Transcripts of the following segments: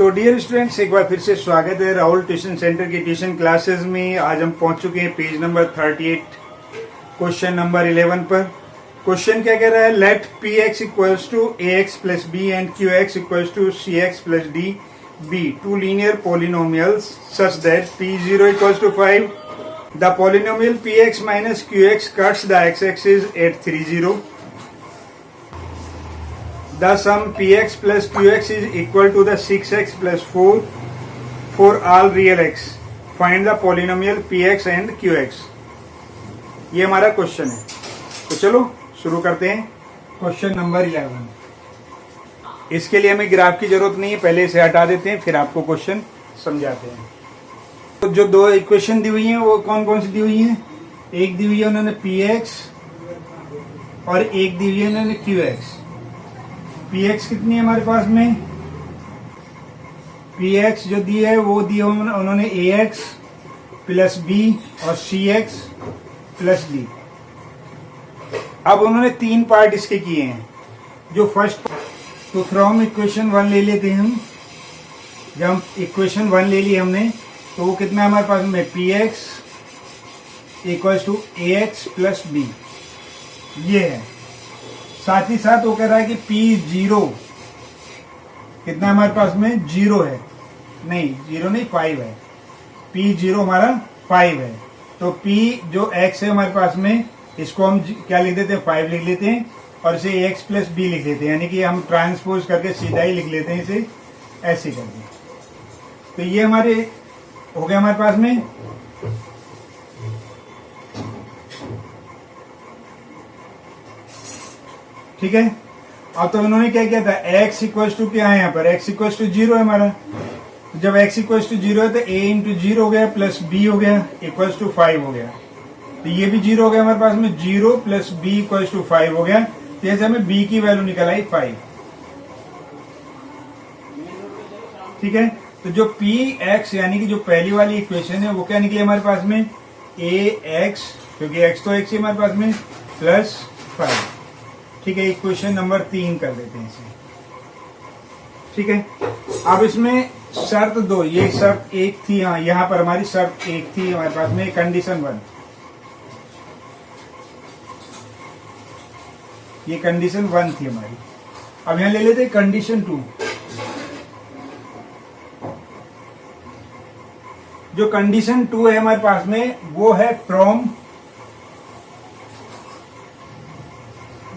तो dear students, एक बार फिर से स्वागत है राहुल ट्यूशन सेंटर की ट्यूशन क्लासेस में। आज हम पहुंच चुके हैं पेज नंबर 38, क्वेश्चन नंबर 11 पर। क्वेश्चन क्या कह रहा है? Let p x equals to a x plus b and q x equals to c x plus d be two linear polynomials such that p zero equals to 5. The polynomial p x minus q x cuts the x axis at 30. The sum px plus qx is equal to the 6x plus 4 for all real x. Find the polynomial px and qx. ये हमारा question है। तो चलो शुरू करते हैं। Question number 11। इसके लिए हमें ग्राफ की जरूरत नहीं है, पहले इसे हटा देते हैं, फिर आपको क्वेश्चन समझाते हैं। तो जो दो इक्वेशन दी हुई हैं वो कौन कौन सी दी हुई हैं? एक दी हुई है उन्होंने px और एक दी हुई है उन्होंने qx। px कितनी है हमारे पास में? px जो दी है वो दी है उन्होंने ax प्लस बी और cx प्लस डी। अब उन्होंने तीन पार्ट इसके किए हैं। जो फर्स्ट, तो फ्रॉम इक्वेशन 1 ले लेते हैं हम। जब हम इक्वेशन 1 ले ली हमने तो वो कितना है हमारे पास में? px equals to ax plus b, ये है। साथ ही साथ वो कह रहा है कि P0 कितना हमारे पास में? 0 है। नहीं, 0 नहीं, 5 है। P0 हमारा 5 है। तो P जो x है हमारे पास में, इसको हम क्या लिख देते हैं? 5 लिख लेते हैं और इसे x प्लस बी लिख देते हैं, यानी कि हम ट्रांसपोज करके सीधा ही लिख लेते हैं इसे ऐसे करके। तो ये हमारे हो गया हमारे पास में। ठीक है। अब तो उन्होंने क्या किया था? x इक्वल्स टू क्या है यहाँ पर? x इक्वल्स टू 0 है हमारा। जब x इक्वल्स टू 0 है तो a इंटू 0 हो गया प्लस b हो गया इक्वल्स टू 5 हो गया। तो ये भी 0 हो गया हमारे पास में। 0 प्लस b इक्वल्स टू 5 हो गया। जैसे हमें b की वैल्यू निकल आई 5। ठीक है। तो जो px यानी कि जो पहली वाली इक्वेशन है वो क्या निकली हमारे पास में? ax, क्योंकि x तो x है हमारे पास में, प्लस 5। ठीक है। इक्वेशन नंबर 3 कर देते हैं इसे। ठीक है। अब इसमें शर्त 2, ये शर्त 1 थी। हाँ, यहाँ पर हमारी शर्त 1 थी हमारे पास में, कंडीशन 1। ये कंडीशन 1 थी हमारी। अब यहाँ ले लेते हैं कंडीशन 2। जो कंडीशन 2 है हमारे पास में वो है फ्रॉम,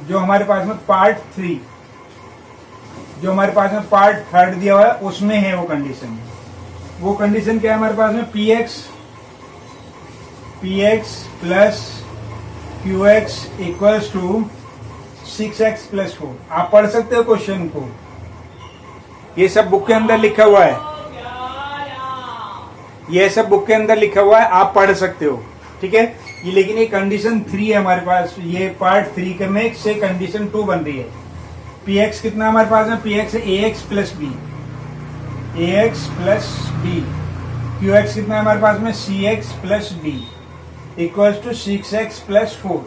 जो हमारे पास में पार्ट 3, जो हमारे पास में पार्ट 3 दिया हुआ है उसमें है वो कंडीशन। वो कंडीशन क्या है हमारे पास में? px plus qx equals to 6x plus 4। आप पढ़ सकते हो क्वेश्चन को, ये सब बुक के अंदर लिखा हुआ है। ये सब बुक के अंदर लिखा हुआ है, आप पढ़ सकते हो। ठीक है। ये लेकिन ये कंडीशन 3 है हमारे पास। ये पार्ट 3 के में से कंडीशन 2 बन रही है। px कितना हमारे पास में? px है ax plus b, ax plus b. qx कितना है हमारे पास में? cx plus d equals to 6x plus 4।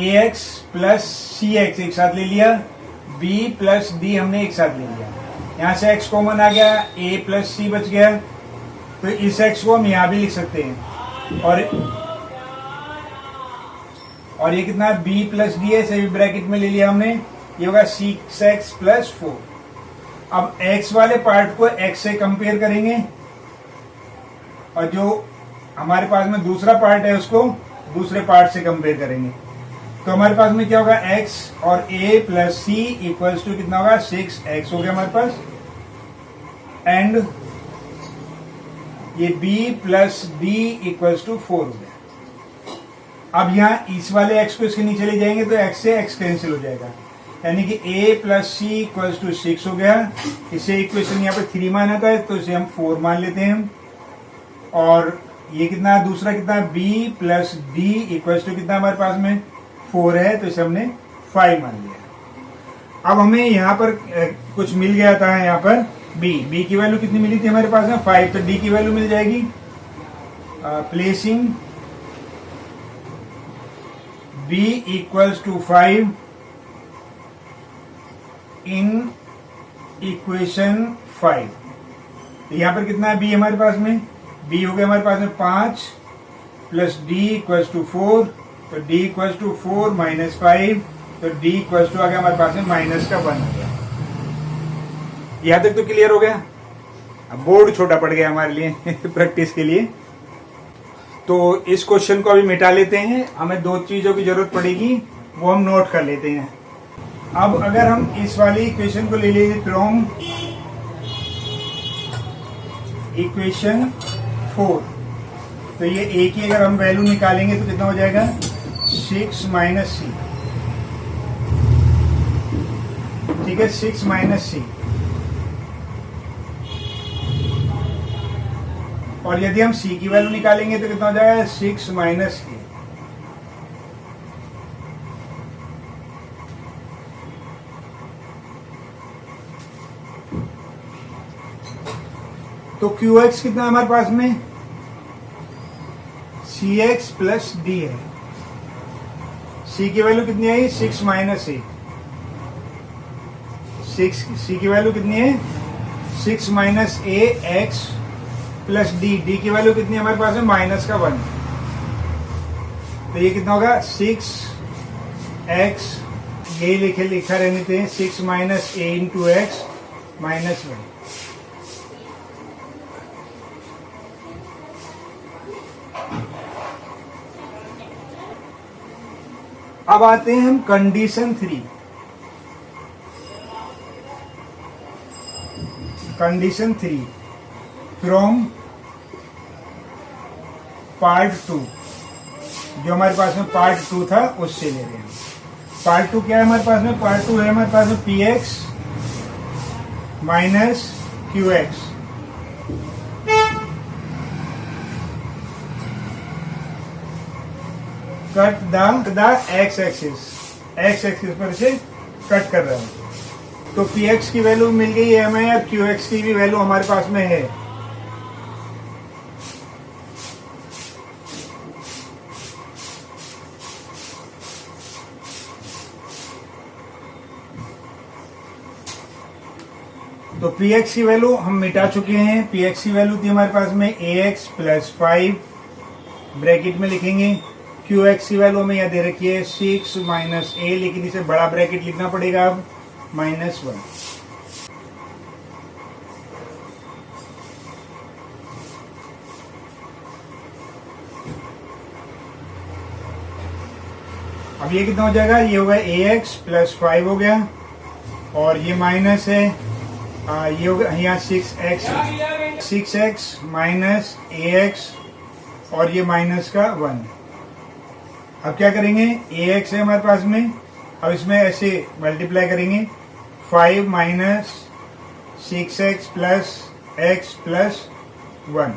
ax plus cx एक साथ ले लिया, b प्लस d हमने एक साथ ले लिया। यहाँ से x कॉमन आ गया, a प्लस c बच गया। तो इस x को हम यहाँ भी लिख सकते हैं। और ये कितना है? b प्लस डी है, सभी ब्रैकेट में ले लिया हमने। ये होगा 6x प्लस 4। अब x वाले पार्ट को x से कंपेयर करेंगे और जो हमारे पास में दूसरा पार्ट है उसको दूसरे पार्ट से कंपेयर करेंगे। तो हमारे पास में क्या होगा? x और a plus c equals to कितना होगा? 6x हो गया हमारे पास। एंड ये b plus d equals to 4 हो गया। अब यहाँ इस वाले x को इसके नीचे ले जाएंगे तो x से x कैंसिल हो जाएगा, यानी कि a plus c equals to 6 हो गया। इसे इक्वेशन यहाँ पे 3 माना था तो इसे हम 4 मान लेते हैं हम। और ये कितना, दूसरा कितना? b plus d equals to कितना हमारे पास में? 4 है, तो इसे हमने 5 मान लिया। अब हमें यहाँ पर कुछ मिल गया था, यहाँ पर b की वैल्यू कितनी मिली थी हमारे पास में? 5। तो d की वैल्यू मिल जाएगी, placing b equals to 5 in equation 5। तो यहाँ पर कितना है b हमारे पास में, b हो गया हमारे पास में 5 प्लस डी इक्वल्स टू 4, तो d इक्वल्स टू 4 माइनस 5, तो d इक्वल्स टू आ गया हमारे पास में माइनस का 1 हो गया। यहाँ तक तो क्लियर हो गया। अब बोर्ड छोटा पड़ गया हमारे लिए प्रैक्टिस के लिए, तो इस क्वेश्चन को अभी मिटा लेते हैं। हमें दो चीजों की जरूरत पड़ेगी, वो हम नोट कर लेते हैं। अब अगर हम इस वाली इक्वेशन को ले लीजिए फ्रॉम इक्वेशन 4, तो ये a की अगर हम वैल्यू निकालेंगे तो कितना हो जाएगा 6 माइनस सी, ठीक है 6 माइनस सी। और यदि हम c की वैल्यू निकालेंगे तो कितना हो जाएगा 6 माइनस a। तो qx कितना है हमारे पास में, cx प्लस d है। c की वैल्यू कितनी आई 6 माइनस a, 6 की वैल्यू कितनी है 6 minus a x plus D की वैल्यू कितनी है हमारे पास में माइनस का 1। तो ये कितना होगा 6x, ये लिखा रहने देते हैं 6 minus a into x minus 1। अब आते हैं हम कंडीशन 3। कंडीशन 3 फ्रॉम पार्ट 2, जो हमारे पास में पार्ट 2 था उससे ले रहे हैं। पार्ट 2 क्या है हमारे पास में, पार्ट 2 है हमारे पास में px minus qx। Cut the x axis पर से कट कर रहा है। तो px की वैल्यू मिल गई है हमें, और qx की भी वैल्यू हमारे पास में है। तो px की वैल्यू हम मिटा चुके हैं। px की वैल्यू थी हमारे पास में ax प्लस 5, ब्रैकेट में लिखेंगे। qx की वैल्यू हमें यहाँ दे रखी है 6 माइनस a, लेकिन इसे बड़ा ब्रैकेट लिखना पड़ेगा अब माइनस 1। अब ये कितना हो जाएगा, ये होगा ax प्लस 5 हो गया, और ये माइनस है ये होगा यहाँ 6x माइनस ax, और ये माइनस का 1। अब क्या करेंगे, ax है हमारे पास में, अब इसमें ऐसे मल्टीप्लाई करेंगे 5 minus 6x plus x plus 1।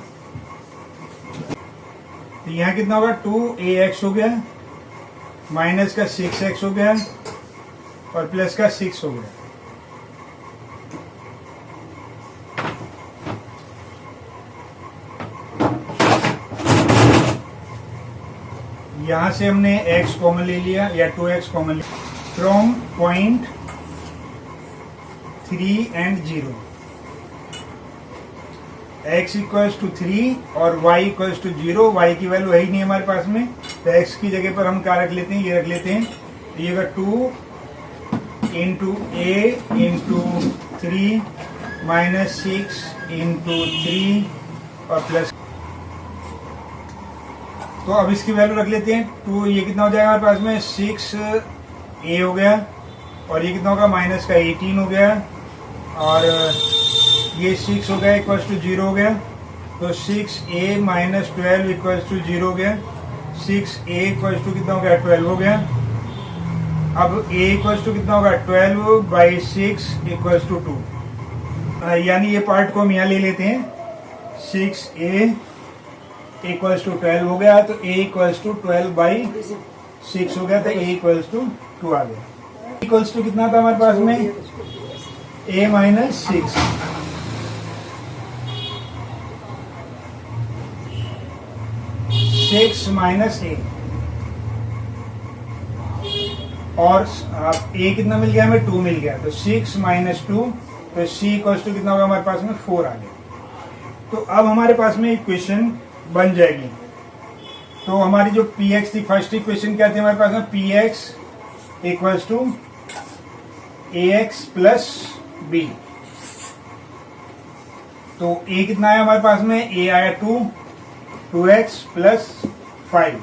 तो यहाँ कितना होगा 2ax हो गया, माइनस का 6x हो गया, और प्लस का 6 हो गया। यहां से हमने x कॉमन ले लिया या 2x कॉमन लिया। From point 3 and 0 x equals to 3 और y इक्वल्स टू 0। y की वैल्यू है ही नहीं हमारे पास में, तो x की जगह पर हम क्या रख लेते हैं, ये रख लेते हैं। ये होगा 2 into a into 3 minus 6 into 3 और प्लस। तो अब इसकी वैल्यू रख लेते हैं 2, ये कितना हो जाएगा हमारे पास में 6a हो गया, और ये कितना होगा माइनस का 18 हो गया, और ये 6 हो गया इक्वल्स टू 0 हो गया। तो 6a माइनस 12 इक्वल्स टू 0 हो गया। 6a इक्वल्स टू कितना हो गया 12 हो गया। अब a इक्वल्स टू कितना होगा 12 बाई 6 इक्वल्स टू 2, यानी ये पार्ट को हम यहाँ ले लेते हैं। 6a इक्वल्स टू 12 हो गया, तो a इक्वल्स टू 12 बाई 6 हो गया, तो a इक्वल्स टू 2 आ गया। इक्वल्स टू कितना था हमारे पास में a माइनस 6, माइनस a, और a कितना मिल गया हमें 2 मिल गया, तो 6 माइनस 2, तो c इक्वल टू कितना होगा हमारे पास में 4 आ गया। तो अब हमारे पास में इक्वेशन बन जाएगी। तो हमारी जो px थी, फर्स्ट इक्वेशन क्या थी हमारे पास में, px equals to ax plus b। तो a कितना है हमारे पास में, a आया 2x प्लस 5।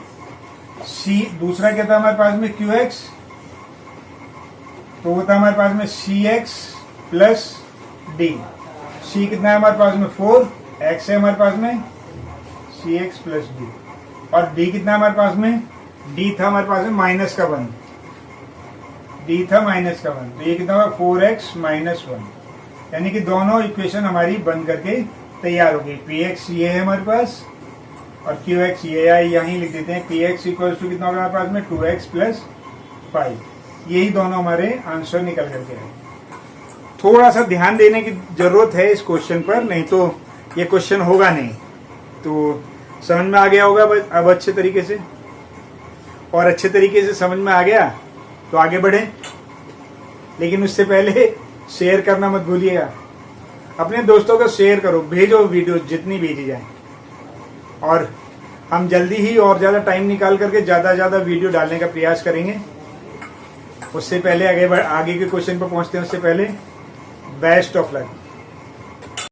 c दूसरा क्या था हमारे पास में, qx, तो वो था हमारे पास में cx प्लस d। c कितना है हमारे पास में 4, x है हमारे पास में cx प्लस d, और d कितना है हमारे पास में, d था हमारे पास में माइनस का 1, d था माइनस का 1, तो ये कितना होगा 4x माइनस 1। यानी कि दोनों इक्वेशन हमारी बन करके तैयार हो गई। px ये है हमारे पास और qx ये है, यहीं लिख देते हैं। px इक्वल टू कितना होगा हमारे पास में 2x प्लस 5। यही दोनों हमारे आंसर निकल करके आए। थोड़ा सा ध्यान देने की जरूरत है इस क्वेश्चन पर, नहीं तो ये क्वेश्चन होगा नहीं। तो समझ में आ गया होगा अब अच्छे तरीके से, और अच्छे तरीके से समझ में आ गया तो आगे बढ़े। लेकिन उससे पहले शेयर करना मत भूलिएगा, अपने दोस्तों को शेयर करो, भेजो वीडियो जितनी भेजी जाए, और हम जल्दी ही और ज़्यादा टाइम निकाल करके ज़्यादा से ज़्यादा वीडियो डालने का प्रयास करेंगे। उससे पहले आगे के क्वेश्चन पर पहुंचते हैं, उससे पहले बेस्ट ऑफ लक।